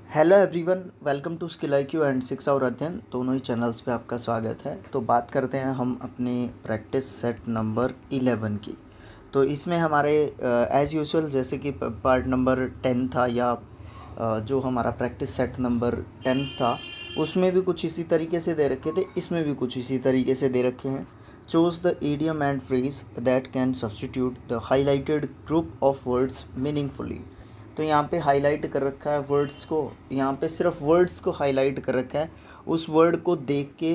Hello everyone, welcome to skill IQ and शिक्षा और अध्ययन दोनों ही चैनल्स पे आपका स्वागत है। तो बात करते हैं हम अपने प्रैक्टिस सेट नंबर 11 की। तो इसमें हमारे एज़ यूजुअल जैसे कि पार्ट नंबर 10 था या जो हमारा प्रैक्टिस सेट नंबर 10 था उसमें भी कुछ इसी तरीके से दे रखे थे, इसमें भी कुछ इसी तरीके से दे रखे हैं। Choose the idiom and phrase that can substitute the highlighted group of words meaningfully. तो यहाँ पे हाईलाइट कर रखा है वर्ड्स को, यहाँ पे सिर्फ वर्ड्स को हाईलाइट कर रखा है। उस वर्ड को देख के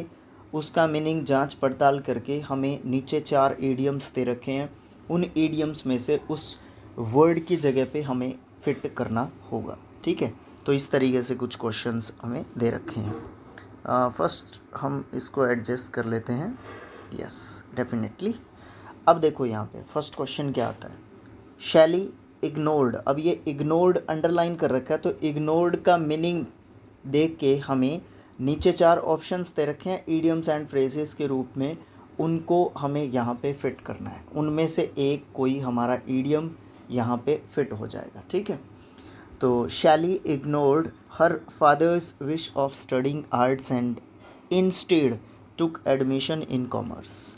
उसका मीनिंग जांच पड़ताल करके हमें नीचे 4 ईडियम्स दे रखे हैं। उन ईडियम्स में से उस वर्ड की जगह पे हमें फिट करना होगा। ठीक है, तो इस तरीके से कुछ क्वेश्चंस हमें दे रखे हैं। फर्स्ट हम इसको एडजस्ट कर लेते हैं। Yes, definitely. अब देखो यहाँ पे फर्स्ट क्वेश्चन क्या आता है, शैली इग्नोर्ड। अब ये इग्नोर्ड अंडरलाइन कर रखा है, तो इग्नोर्ड का मीनिंग देख के हमें नीचे 4 ऑप्शंस दे रखे हैं ईडियम्स एंड फ्रेजेस के रूप में, उनको हमें यहाँ पे फिट करना है। उनमें से एक कोई हमारा ईडियम यहाँ पे फिट हो जाएगा। ठीक है, तो शैली ignored her father's wish of studying arts and instead took admission in commerce.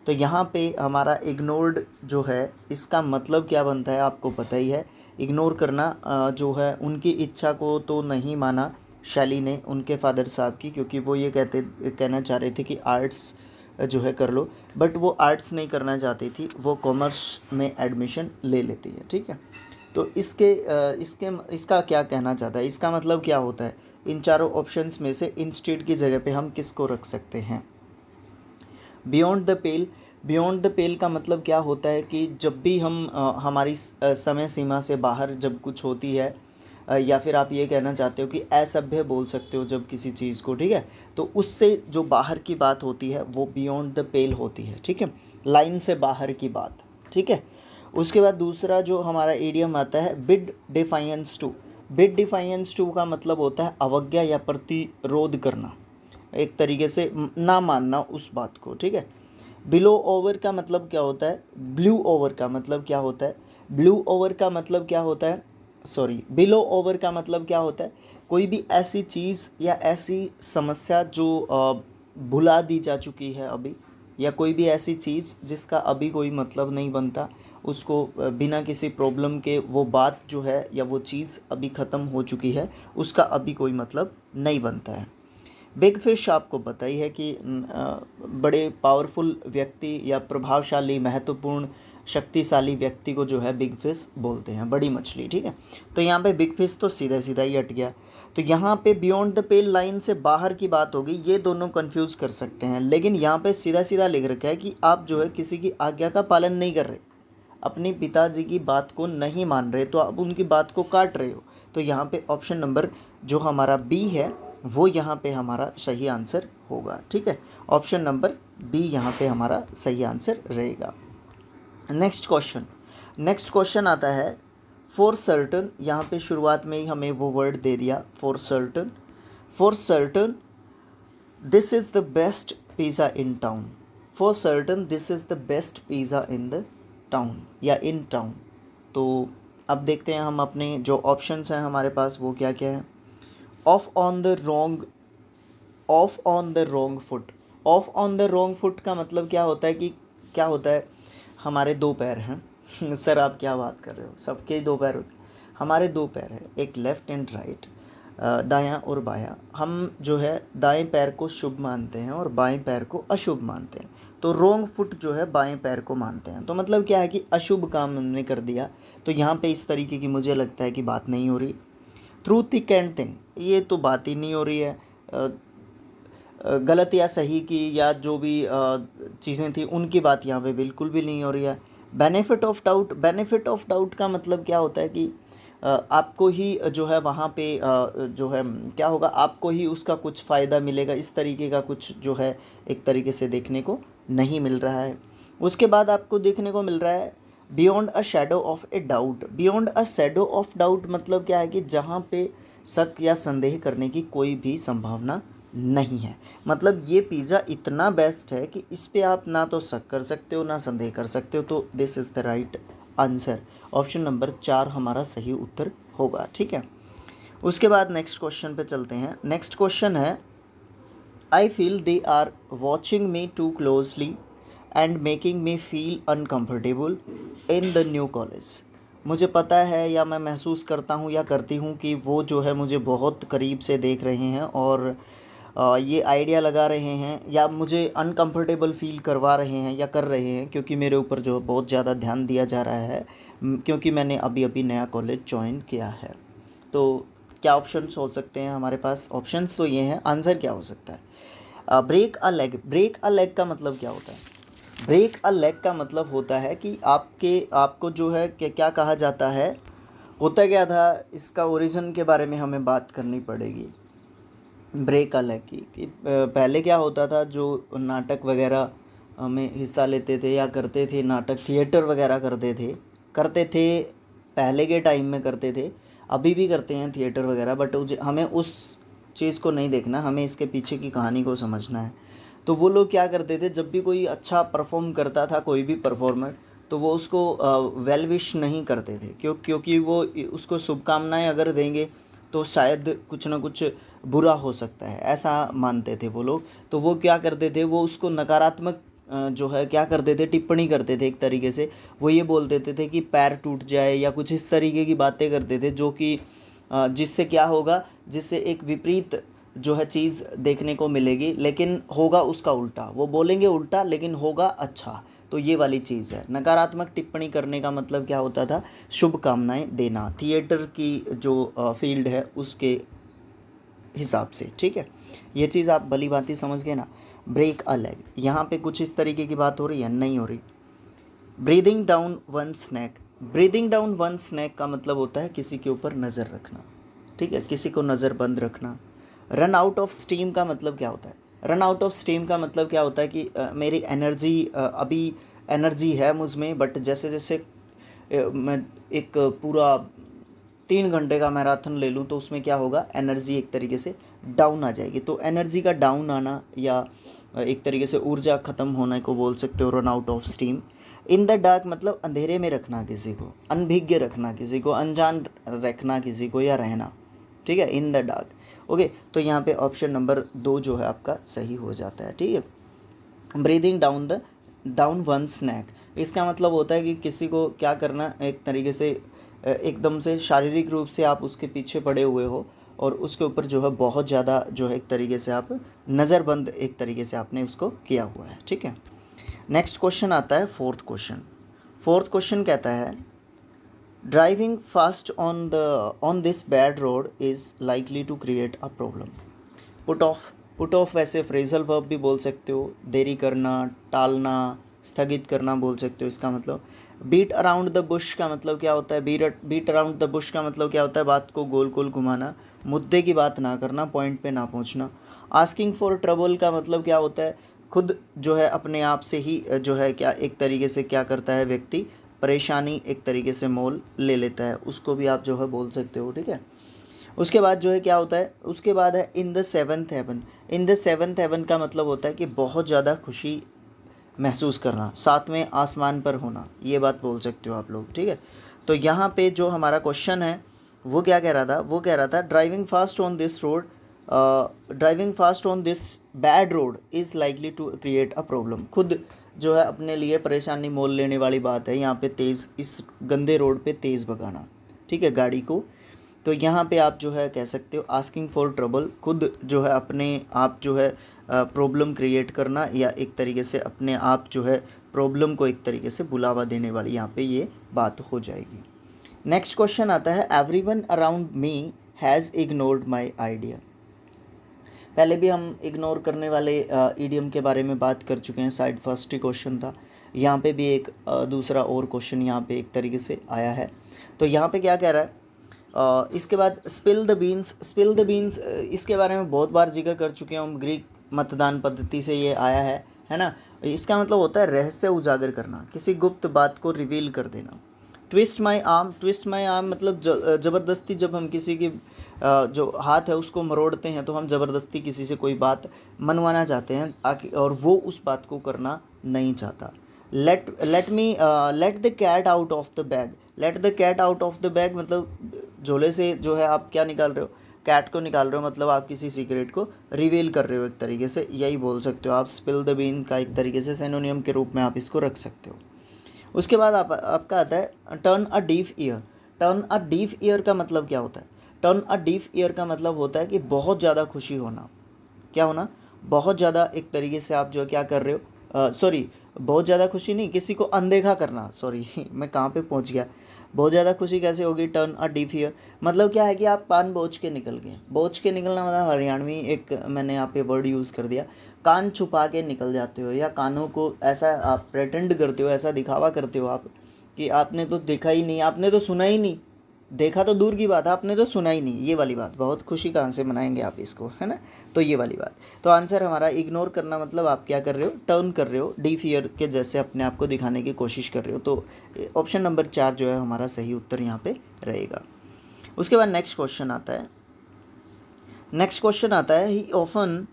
तो यहाँ पे हमारा इग्नोर्ड जो है इसका मतलब क्या बनता है आपको पता ही है। इग्नोर करना जो है उनकी इच्छा को तो नहीं माना शैली ने उनके फादर साहब की, क्योंकि वो ये कहना चाह रहे थे कि आर्ट्स जो है कर लो, बट वो आर्ट्स नहीं करना चाहती थी, वो कॉमर्स में एडमिशन ले लेती है। ठीक है, तो इसका क्या कहना चाहता है, इसका मतलब क्या होता है, इन चारों ऑप्शंस में से इंस्टेड की जगह पे हम किसको रख सकते हैं। Beyond the pale. Beyond the pale का मतलब क्या होता है कि जब भी हम हमारी समय सीमा से बाहर जब कुछ होती है, या फिर आप ये कहना चाहते हो कि असभ्य बोल सकते हो जब किसी चीज़ को, ठीक है, तो उससे जो बाहर की बात होती है वो बियॉन्ड द पेल होती है। ठीक है, लाइन से बाहर की बात। ठीक है, उसके बाद दूसरा जो हमारा इडियम आता है bid defiance to. Bid defiance to का मतलब होता है अवज्ञा या प्रतिरोध करना, एक तरीके से ना मानना उस बात को। ठीक है, बिलो ओवर का मतलब क्या होता है, ब्लू ओवर का मतलब क्या होता है, ब्लू ओवर का मतलब क्या होता है, सॉरी, बिलो ओवर का मतलब क्या होता है, कोई भी ऐसी चीज़ या ऐसी समस्या जो भुला दी जा चुकी है अभी, या कोई भी ऐसी चीज़ जिसका अभी कोई मतलब नहीं बनता, उसको बिना किसी प्रॉब्लम के वो बात जो है या वो चीज़ अभी ख़त्म हो चुकी है, उसका अभी कोई मतलब नहीं बनता है। बिग फिश आपको पता ही है कि बड़े पावरफुल व्यक्ति या प्रभावशाली, महत्वपूर्ण, शक्तिशाली व्यक्ति को जो है बिग फिश बोलते हैं, बड़ी मछली। ठीक है, तो यहाँ पे बिग फिश तो सीधा सीधा ही हट गया। तो यहाँ पे बियॉन्ड द पेल लाइन से बाहर की बात होगी, ये दोनों कंफ्यूज कर सकते हैं, लेकिन यहाँ पे सीधा सीधा लिख रखा है कि आप जो है किसी की आज्ञा का पालन नहीं कर रहे, अपने पिताजी की बात को नहीं मान रहे, तो आप उनकी बात को काट रहे हो। तो यहाँ पे ऑप्शन नंबर जो हमारा बी है वो यहाँ पे हमारा सही आंसर होगा। ठीक है, ऑप्शन नंबर बी यहाँ पे हमारा सही आंसर रहेगा। नेक्स्ट क्वेश्चन आता है फॉर सर्टन। यहाँ पे शुरुआत में ही हमें वो वर्ड दे दिया, for certain. For certain this is the best pizza in town. For certain this is the best pizza in the town या इन टाउन। तो अब देखते हैं हम अपने जो ऑप्शंस हैं हमारे पास वो क्या क्या है। Of on the wrong, of on the wrong foot. Of on the wrong foot का मतलब क्या होता है कि क्या होता है, हमारे दो पैर हैं सर आप क्या बात कर रहे हो, सबके दो पैर होते हैं, हमारे दो पैर हैं, एक लेफ़्ट एंड राइट, दायां और बायां। हम जो है दाएं पैर को शुभ मानते हैं और बाएं पैर को अशुभ मानते हैं, तो रॉन्ग फुट जो है बाएं पैर को मानते हैं। तो मतलब क्या है कि अशुभ काम हमने कर दिया, तो यहाँ पे इस तरीके की मुझे लगता है कि बात नहीं हो रही। थ्रू थिक एंड थिन, ये तो बात ही नहीं हो रही है। गलत या सही की या जो भी चीज़ें थी उनकी बात यहाँ पे बिल्कुल भी नहीं हो रही है। Benefit of doubt, benefit of doubt का मतलब क्या होता है कि आपको ही जो है वहाँ पे जो है क्या होगा, आपको ही उसका कुछ फ़ायदा मिलेगा, इस तरीके का कुछ जो है एक तरीके से देखने को नहीं मिल रहा है। उसके बाद आपको देखने को मिल रहा है beyond a shadow of a doubt. Beyond a shadow of doubt मतलब क्या है कि जहाँ पे शक या संदेह करने की कोई भी संभावना नहीं है। मतलब ये पिज़्ज़ा इतना बेस्ट है कि इस पे आप ना तो शक कर सकते हो ना संदेह कर सकते हो। तो this is the right answer, option number 4 हमारा सही उत्तर होगा। ठीक है, उसके बाद नेक्स्ट क्वेश्चन पे चलते हैं। नेक्स्ट क्वेश्चन है, I feel they are watching me too closely and making me feel uncomfortable in the new college. मुझे पता है या मैं महसूस करता हूँ या करती हूँ कि वो जो है मुझे बहुत करीब से देख रहे हैं और ये आइडिया लगा रहे हैं या मुझे अनकम्फर्टेबल फ़ील करवा रहे हैं या कर रहे हैं, क्योंकि मेरे ऊपर जो बहुत ज़्यादा ध्यान दिया जा रहा है क्योंकि मैंने अभी अभी नया कॉलेज ज्वाइन किया है। तो क्या ऑप्शंस हो सकते हैं हमारे पास? ऑप्शंस तो ये हैं, आंसर क्या हो सकता है? Break a leg. Break a leg का मतलब क्या होता है? ब्रेक अ लेग का मतलब होता है कि आपको जो है क्या कहा जाता है, होता क्या था, इसका ओरिजिन के बारे में हमें बात करनी पड़ेगी ब्रेक अ लेग की। कि पहले क्या होता था, जो नाटक वगैरह में हिस्सा लेते थे या करते थे, नाटक थिएटर वगैरह करते थे पहले के टाइम में करते थे, अभी भी करते हैं थिएटर वगैरह, बट हमें उस चीज़ को नहीं देखना, हमें इसके पीछे की कहानी को समझना है। तो वो लोग क्या करते थे, जब भी कोई अच्छा परफॉर्म करता था कोई भी परफॉर्मर, तो वो उसको वेल विश नहीं करते थे, क्योंकि वो उसको शुभकामनाएं अगर देंगे तो शायद कुछ ना कुछ बुरा हो सकता है, ऐसा मानते थे वो लोग। तो वो क्या करते थे, वो उसको नकारात्मक जो है क्या करते थे, टिप्पणी करते थे एक तरीके से। वो ये बोल देते थे कि पैर टूट जाए या कुछ इस तरीके की बातें करते थे, जो कि जिससे क्या होगा, जिससे एक विपरीत जो है चीज़ देखने को मिलेगी, लेकिन होगा उसका उल्टा। वो बोलेंगे उल्टा लेकिन होगा अच्छा। तो ये वाली चीज़ है। नकारात्मक टिप्पणी करने का मतलब क्या होता था, शुभकामनाएं देना, थिएटर की जो फील्ड है उसके हिसाब से। ठीक है, ये चीज़ आप भली भांति समझ गए ना। ब्रेक अ लेग, यहाँ पे कुछ इस तरीके की बात हो रही है, नहीं हो रही। Breathing down one's neck. Breathing down one's neck का मतलब होता है किसी के ऊपर नज़र रखना। ठीक है, किसी को नज़रबंद रखना। रन आउट ऑफ स्टीम का मतलब क्या होता है? रन आउट ऑफ स्टीम का मतलब क्या होता है कि मेरी एनर्जी अभी एनर्जी है मुझ में, बट जैसे जैसे मैं एक पूरा 3 घंटे का मैराथन ले लूँ तो उसमें क्या होगा, एनर्जी एक तरीके से डाउन आ जाएगी। तो एनर्जी का डाउन आना या एक तरीके से ऊर्जा ख़त्म होने को बोल सकते हो run out of steam. In the dark मतलब अंधेरे में रखना किसी को, अनभिज्ञ रखना किसी को, अनजान रखना किसी को या रहना। ठीक है, इन द डार्क। ओके, तो यहाँ पे ऑप्शन नंबर 2 जो है आपका सही हो जाता है। ठीक है, ब्रीदिंग डाउन वन स्नैक, इसका मतलब होता है कि किसी को क्या करना, एक तरीके से एकदम से शारीरिक रूप से आप उसके पीछे पड़े हुए हो और उसके ऊपर जो है बहुत ज़्यादा जो है एक तरीके से आप नज़रबंद एक तरीके से आपने उसको किया हुआ है। ठीक है, नेक्स्ट क्वेश्चन आता है फोर्थ क्वेश्चन। फोर्थ क्वेश्चन कहता है, driving fast on this bad road is likely to create a problem. Put off. Put off वैसे फ्रेजल वर्ब भी बोल सकते हो, देरी करना, टालना, स्थगित करना बोल सकते हो इसका मतलब। बीट अराउंड द बुश का मतलब क्या होता है? बीट अराउंड द बुश का मतलब क्या होता है? बात को गोल गोल घुमाना, मुद्दे की बात ना करना, पॉइंट पे ना पहुंचना। आस्किंग फॉर ट्रबल का मतलब क्या होता है? खुद जो है अपने आप से ही जो है क्या एक तरीके से क्या करता है व्यक्ति, परेशानी एक तरीके से मोल ले लेता है, उसको भी आप जो है बोल सकते हो। ठीक है, उसके बाद जो है क्या होता है, उसके बाद है in the seventh heaven. In the seventh heaven का मतलब होता है कि बहुत ज़्यादा खुशी महसूस करना, सातवें आसमान पर होना, ये बात बोल सकते हो आप लोग। ठीक है, तो यहाँ पे जो हमारा क्वेश्चन है वो क्या कह रहा था, वो कह रहा था driving fast on this road, driving fast on this bad road is likely to create a problem. खुद जो है अपने लिए परेशानी मोल लेने वाली बात है यहाँ पे, तेज़ इस गंदे रोड पे तेज़ भगाना। ठीक है, गाड़ी को। तो यहाँ पे आप जो है कह सकते हो आस्किंग फॉर ट्रबल, खुद जो है अपने आप जो है प्रॉब्लम क्रिएट करना या एक तरीके से अपने आप जो है प्रॉब्लम को एक तरीके से बुलावा देने वाली यहाँ पे ये बात हो जाएगी। नेक्स्ट क्वेश्चन आता है, everyone around me has ignored my idea. पहले भी हम इग्नोर करने वाले ईडियम के बारे में बात कर चुके हैं, शायद फर्स्ट ही क्वेश्चन था। यहाँ पे भी एक दूसरा और क्वेश्चन यहाँ पे एक तरीके से आया है। तो यहाँ पे क्या कह रहा है, इसके बाद spill the beans. Spill the beans इसके बारे में बहुत बार जिक्र कर चुके हैं हम, ग्रीक मतदान पद्धति से ये आया है ना। इसका मतलब होता है रहस्य उजागर करना, किसी गुप्त बात को रिवील कर देना। ट्विस्ट माई आर्म। ट्विस्ट माई आर्म मतलब ज़बरदस्ती जब हम किसी की जो हाथ है उसको मरोड़ते हैं, तो हम ज़बरदस्ती किसी से कोई बात मनवाना चाहते हैं और वो उस बात को करना नहीं चाहता। Let the cat out of the bag. Let the cat out of the bag मतलब झोले से जो है आप क्या निकाल रहे हो, कैट को निकाल रहे हो, मतलब आप किसी सीक्रेट को रिवील कर रहे हो एक तरीके से, यही बोल सकते हो आप। स्पिल द बीन का एक तरीके से सिनोनियम के रूप में आप इसको रख सकते हो। उसके बाद आपका आता है turn a deaf year. Turn a deaf year का मतलब क्या होता है? टर्न अ डीफ ईयर का मतलब होता है कि बहुत ज़्यादा खुशी होना। क्या होना? बहुत ज़्यादा एक तरीके से आप जो है क्या कर रहे हो, सॉरी, बहुत ज़्यादा खुशी नहीं, किसी को अनदेखा करना, सॉरी मैं कहाँ पे पहुँच गया। बहुत ज़्यादा खुशी कैसे होगी? टर्न अ डीफ ईयर मतलब क्या है कि आप कान बोझ के निकल गए। बोझ के निकलना मतलब हरियाणवी एक मैंने यहाँ पे वर्ड यूज़ कर दिया, कान छुपा के निकल जाते हो, या कानों को ऐसा आप प्रेटेंड करते हो, ऐसा दिखावा करते हो आप कि आपने तो देखा ही नहीं, आपने तो सुना ही नहीं। देखा तो दूर की बात है, आपने तो सुना ही नहीं, ये वाली बात। बहुत खुशी कहाँ से मनाएंगे आप इसको, है ना? तो ये वाली बात। तो आंसर हमारा इग्नोर करना मतलब आप क्या कर रहे हो? टर्न कर रहे हो, डी फियर के जैसे अपने आप को दिखाने की कोशिश कर रहे हो। तो ऑप्शन नंबर 4 जो है हमारा सही उत्तर यहाँ पे रहेगा। उसके बाद नेक्स्ट क्वेश्चन आता है। नेक्स्ट क्वेश्चन आता है, ही ऑफन,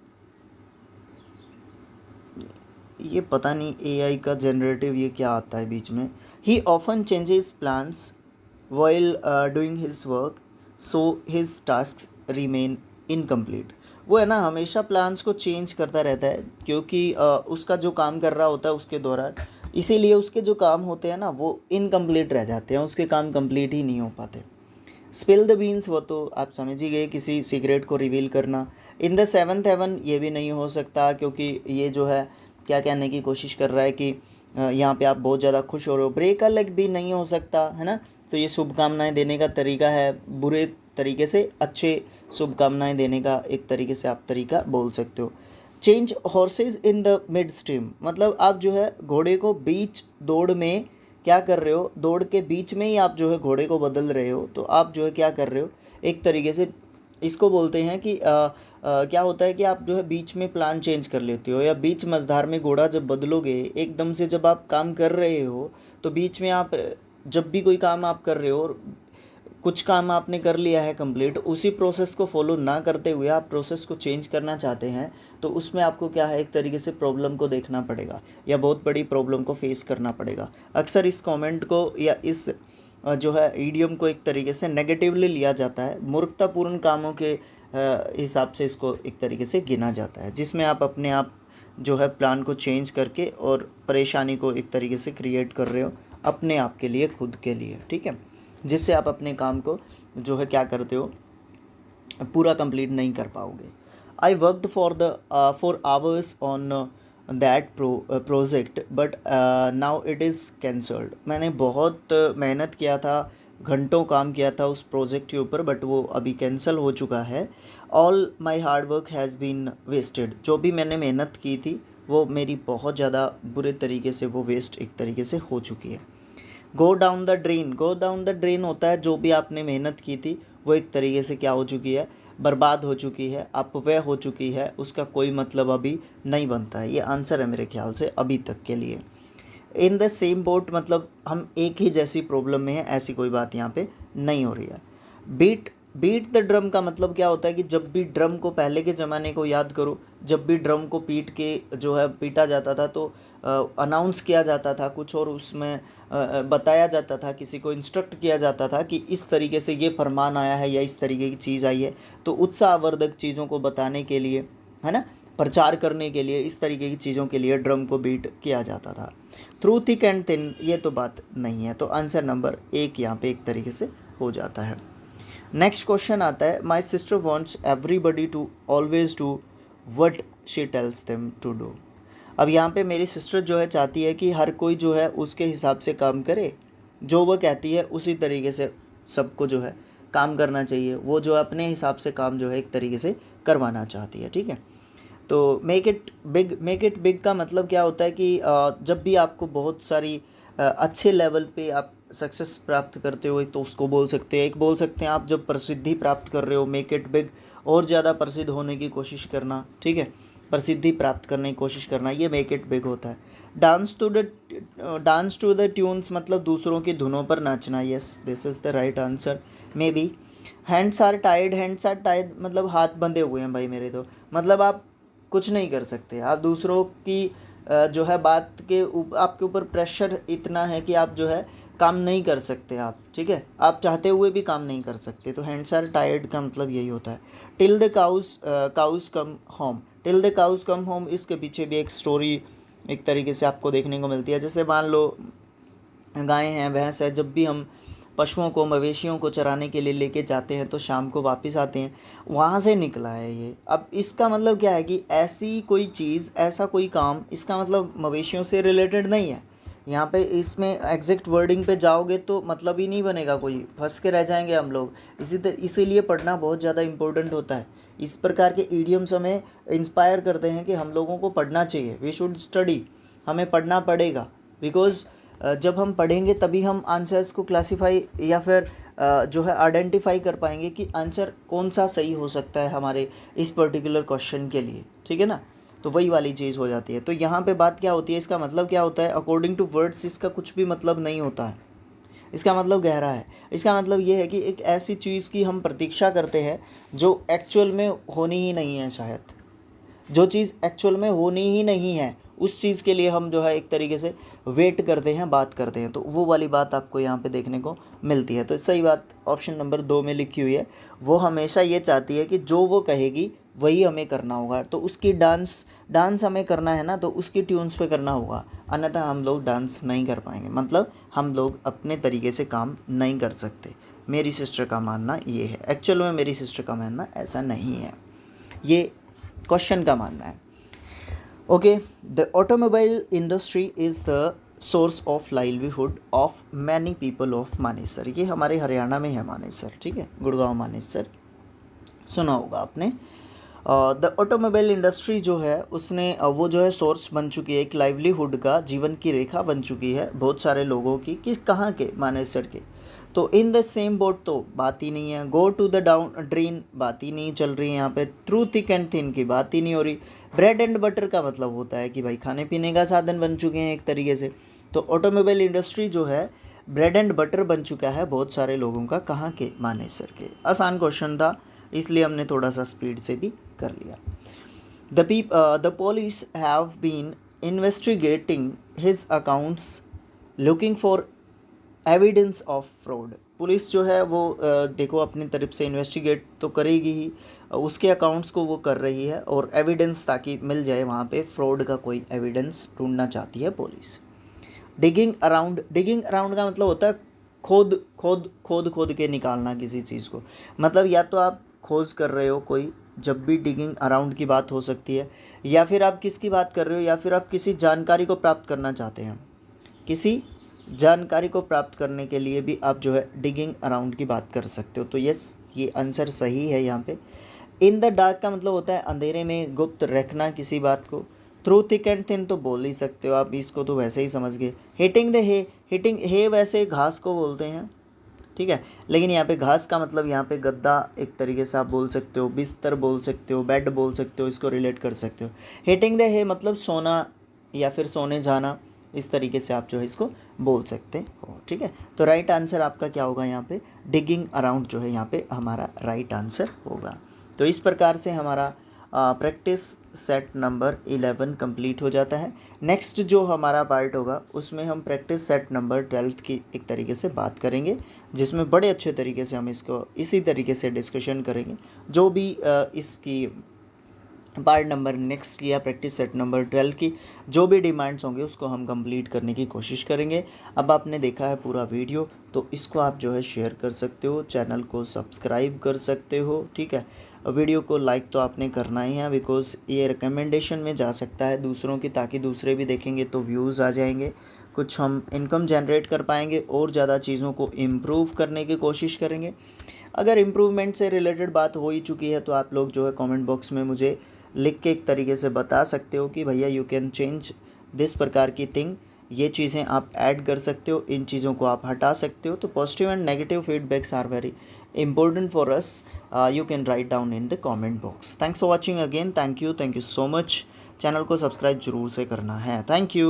ये पता नहीं एआई का जनरेटिव ये क्या आता है बीच में। ही often changes plans while doing his work so his tasks remain incomplete। वो है ना हमेशा प्लान्स को चेंज करता रहता है, क्योंकि उसका जो काम कर रहा होता है उसके दौरान, इसीलिए उसके जो काम होते हैं ना वो इनकम्प्लीट रह जाते हैं, उसके काम कंप्लीट ही नहीं हो पाते। स्पिल द बीन्स वो तो आप समझ ही गए, किसी सीक्रेट को रिवील करना। इन द सेवन्थ हेवन ये भी नहीं हो सकता, क्योंकि ये जो है क्या कहने की कोशिश कर रहा है कि यहाँ पे आप बहुत ज़्यादा खुश हो रहे हो। ब्रेक अ लेग भी नहीं हो सकता, है ना? तो ये शुभकामनाएं देने का तरीका है, बुरे तरीके से अच्छे शुभकामनाएं देने का एक तरीके से आप तरीका बोल सकते हो। Change horse's in the mid stream मतलब आप जो है घोड़े को बीच दौड़ में क्या कर रहे हो, दौड़ के बीच में ही आप जो है घोड़े को बदल रहे हो। तो आप जो है क्या कर रहे हो, एक तरीके से इसको बोलते हैं कि क्या होता है कि आप जो है बीच में प्लान चेंज कर लेते हो, या बीच मझधार में घोड़ा जब बदलोगे एकदम से, जब आप काम कर रहे हो तो बीच में आप जब भी कोई काम आप कर रहे हो और कुछ काम आपने कर लिया है कंप्लीट, उसी प्रोसेस को फॉलो ना करते हुए आप प्रोसेस को चेंज करना चाहते हैं, तो उसमें आपको क्या है एक तरीके से प्रॉब्लम को देखना पड़ेगा, या बहुत बड़ी प्रॉब्लम को फेस करना पड़ेगा। अक्सर इस कमेंट को या इस जो है ईडियम को एक तरीके से नेगेटिवली लिया जाता है, मूर्खतापूर्ण कामों के हिसाब से इसको एक तरीके से गिना जाता है, जिसमें आप अपने आप जो है प्लान को चेंज करके और परेशानी को एक तरीके से क्रिएट कर रहे हो अपने आप के लिए, खुद के लिए, ठीक है, जिससे आप अपने काम को जो है क्या करते हो, पूरा कंप्लीट नहीं कर पाओगे। I worked for hours on that project but now it is cancelled. मैंने बहुत मेहनत किया था, घंटों काम किया था उस प्रोजेक्ट के ऊपर, बट वो अभी कैंसिल हो चुका है। All my hard work has been wasted. जो भी मैंने मेहनत की थी वो मेरी बहुत ज़्यादा बुरे तरीके से वो वेस्ट एक तरीके से हो चुकी है। Go down the drain, go down the drain होता है जो भी आपने मेहनत की थी वो एक तरीके से क्या हो चुकी है, बर्बाद हो चुकी है, अपव्यय हो चुकी है, उसका कोई मतलब अभी नहीं बनता है। ये आंसर है मेरे ख्याल से अभी तक के लिए। इन द सेम बोट मतलब हम एक ही जैसी प्रॉब्लम में है, ऐसी कोई बात यहाँ पे नहीं हो रही है। बीट द ड्रम का मतलब क्या होता है कि जब भी ड्रम को, पहले के ज़माने को याद करो, जब भी ड्रम को पीट के जो है पीटा जाता था तो अनाउंस किया जाता था कुछ, और उसमें बताया जाता था, किसी को इंस्ट्रक्ट किया जाता था कि इस तरीके से ये फरमान आया है या इस तरीके की चीज़ आई है। तो उत्साहवर्धक चीज़ों को बताने के लिए, है ना, प्रचार करने के लिए, इस तरीके की चीज़ों के लिए ड्रम को बीट किया जाता था। थ्रू थिक एंड थिन ये तो बात नहीं है, तो आंसर नंबर 1 यहाँ पे एक तरीके से हो जाता है। नेक्स्ट क्वेश्चन आता है, my sister wants everybody to always do what she tells them to do. अब यहाँ पे मेरी सिस्टर जो है चाहती है कि हर कोई जो है उसके हिसाब से काम करे, जो वो कहती है उसी तरीके से सबको जो है काम करना चाहिए। वो जो है अपने हिसाब से काम जो है एक तरीके से करवाना चाहती है, ठीक है। तो मेक इट बिग का मतलब क्या होता है कि जब भी आपको बहुत सारी अच्छे लेवल पे आप सक्सेस प्राप्त करते हो, एक तो उसको बोल सकते हैं, एक बोल सकते हैं आप जब प्रसिद्धि प्राप्त कर रहे हो, मेक इट बिग, और ज़्यादा प्रसिद्ध होने की कोशिश करना, ठीक है, प्रसिद्धि प्राप्त करने की कोशिश करना, ये मेक इट बिग होता है। डांस टू द ट्यून्स मतलब दूसरों की धुनों पर नाचना, yes this is the right answer maybe. Hands are tied मतलब हाथ बंधे हुए हैं भाई मेरे, तो मतलब आप कुछ नहीं कर सकते, आप दूसरों की जो है बात के आपके ऊपर प्रेशर इतना है कि आप जो है काम नहीं कर सकते आप, ठीक है, आप चाहते हुए भी काम नहीं कर सकते। तो हैंड्स आर टायर्ड का मतलब यही होता है। Till the cows come home, till the cows come home, इसके पीछे भी एक स्टोरी एक तरीके से आपको देखने को मिलती है। जैसे मान लो गाय हैं, भैंस है, जब भी हम पशुओं को, मवेशियों को चराने के लिए लेके जाते हैं तो शाम को वापस आते हैं, वहाँ से निकला है ये। अब इसका मतलब क्या है कि ऐसी कोई चीज़, ऐसा कोई काम, इसका मतलब मवेशियों से रिलेटेड नहीं है। यहाँ पे इसमें एग्जैक्ट वर्डिंग पे जाओगे तो मतलब ही नहीं बनेगा, कोई फंस के रह जाएंगे हम लोग। इसीलिए पढ़ना बहुत ज़्यादा इम्पोर्टेंट होता है। इस प्रकार के ईडियम्स हमें इंस्पायर करते हैं कि हम लोगों को पढ़ना चाहिए। वी शुड स्टडी, हमें पढ़ना पड़ेगा। बिकॉज जब हम पढ़ेंगे तभी हम आंसर्स को क्लासीफाई या फिर जो है आइडेंटिफाई कर पाएंगे कि आंसर कौन सा सही हो सकता है हमारे इस पर्टिकुलर क्वेश्चन के लिए, ठीक है ना। तो वही वाली चीज़ हो जाती है। तो यहाँ पे बात क्या होती है, इसका मतलब क्या होता है, अकॉर्डिंग टू वर्ड्स इसका कुछ भी मतलब नहीं होता है। इसका मतलब गहरा है। इसका मतलब ये है कि एक ऐसी चीज़ की हम प्रतीक्षा करते हैं जो एक्चुअल में होनी ही नहीं है। शायद जो चीज़ एक्चुअल में होनी ही नहीं है, उस चीज़ के लिए हम जो है एक तरीके से वेट करते हैं, बात करते हैं। तो वो वाली बात आपको यहाँ पे देखने को मिलती है। तो सही बात ऑप्शन नंबर 2 में लिखी हुई है। वो हमेशा ये चाहती है कि जो वो कहेगी वही हमें करना होगा। तो उसकी डांस हमें करना है ना, तो उसकी ट्यून्स पे करना होगा, अन्यथा हम लोग डांस नहीं कर पाएंगे। मतलब हम लोग अपने तरीके से काम नहीं कर सकते। मेरी सिस्टर का मानना ये है। एक्चुअल में मेरी सिस्टर का मानना ऐसा नहीं है, ये क्वेश्चन का मानना है। Okay, the automobile industry is the source of livelihood of many people of Manesar. ये हमारे हरियाणा में है मानेसर, ठीक है, गुड़गांव मानेसर, सुना होगा आपने। द ऑटोमोबाइल इंडस्ट्री जो है उसने वो जो है सोर्स बन चुकी है, एक लाइवलीहुड का, जीवन की रेखा बन चुकी है बहुत सारे लोगों की। किस कहाँ के, मानेसर के। तो इन द सेम बोट तो बात ही नहीं है। Go to the down drain, बात ही नहीं चल रही है यहाँ पे। थ्रू थिक एंड थिन की बात ही नहीं हो रही। ब्रेड एंड बटर का मतलब होता है कि भाई खाने पीने का साधन बन चुके हैं एक तरीके से। तो ऑटोमोबाइल इंडस्ट्री जो है ब्रेड एंड बटर बन चुका है बहुत सारे लोगों का। कहाँ के, मानेसर के। आसान क्वेश्चन था, इसलिए हमने थोड़ा सा स्पीड से भी कर लिया। The police have been investigating his accounts looking for evidence of fraud. Police जो है वो देखो अपनी तरफ से इन्वेस्टिगेट तो करेगी ही, उसके अकाउंट्स को वो कर रही है और एविडेंस ताकि मिल जाए, वहाँ पे फ्रॉड का कोई एविडेंस ढूंढना चाहती है पुलिस। डिगिंग अराउंड का मतलब होता है खोद के निकालना किसी चीज़ को। मतलब या तो आप खोज कर रहे हो कोई, जब भी डिगिंग अराउंड की बात हो सकती है, या फिर आप किसकी बात कर रहे हो, या फिर आप किसी जानकारी को प्राप्त करना चाहते हैं। किसी जानकारी को प्राप्त करने के लिए भी आप जो है डिगिंग अराउंड की बात कर सकते हो। तो यस, ये आंसर सही है यहाँ पे। इन द डार्क का मतलब होता है अंधेरे में गुप्त रखना किसी बात को। थ्रू थिक एंड थिन तो बोल ही सकते हो आप, इसको तो वैसे ही समझ गए। हिटिंग द हे, हिटिंग हे वैसे घास को बोलते हैं, ठीक है, लेकिन यहाँ पे घास का मतलब यहाँ पे गद्दा एक तरीके से आप बोल सकते हो, बिस्तर बोल सकते हो, बेड बोल सकते हो, इसको रिलेट कर सकते हो। हिटिंग द हे मतलब सोना या फिर सोने जाना, इस तरीके से आप जो है इसको बोल सकते हो, ठीक है। तो राइट आंसर आपका क्या होगा यहाँ पे, डिगिंग अराउंड जो है यहाँ पे हमारा राइट आंसर होगा। तो इस प्रकार से हमारा प्रैक्टिस सेट नंबर 11 कंप्लीट हो जाता है। नेक्स्ट जो हमारा पार्ट होगा उसमें हम प्रैक्टिस सेट नंबर 12 की एक तरीके से बात करेंगे, जिसमें बड़े अच्छे तरीके से हम इसको इसी तरीके से डिस्कशन करेंगे। जो भी इसकी पार्ट नंबर नेक्स्ट की या प्रैक्टिस सेट नंबर 12 की जो भी डिमांड्स होंगे उसको हम कंप्लीट करने की कोशिश करेंगे। अब आपने देखा है पूरा वीडियो, तो इसको आप जो है शेयर कर सकते हो, चैनल को सब्सक्राइब कर सकते हो, ठीक है। वीडियो को लाइक तो आपने करना ही है, बिकॉज़ ये रिकमेंडेशन में जा सकता है दूसरों की, ताकि दूसरे भी देखेंगे तो व्यूज़ आ जाएंगे, कुछ हम इनकम जनरेट कर पाएंगे और ज़्यादा चीज़ों को इम्प्रूव करने की कोशिश करेंगे। अगर इम्प्रूवमेंट से रिलेटेड बात हो ही चुकी है तो आप लोग जो है कमेंट बॉक्स में मुझे लिख के एक तरीके से बता सकते हो कि भैया यू कैन चेंज दिस प्रकार की थिंग, ये चीज़ें आप ऐड कर सकते हो, इन चीज़ों को आप हटा सकते हो। तो positive and negative feedbacks are very important for us. You can write down in the comment box. Thanks for watching again. Thank you so much. Channel को सब्सक्राइब जरूर से करना है। Thank you.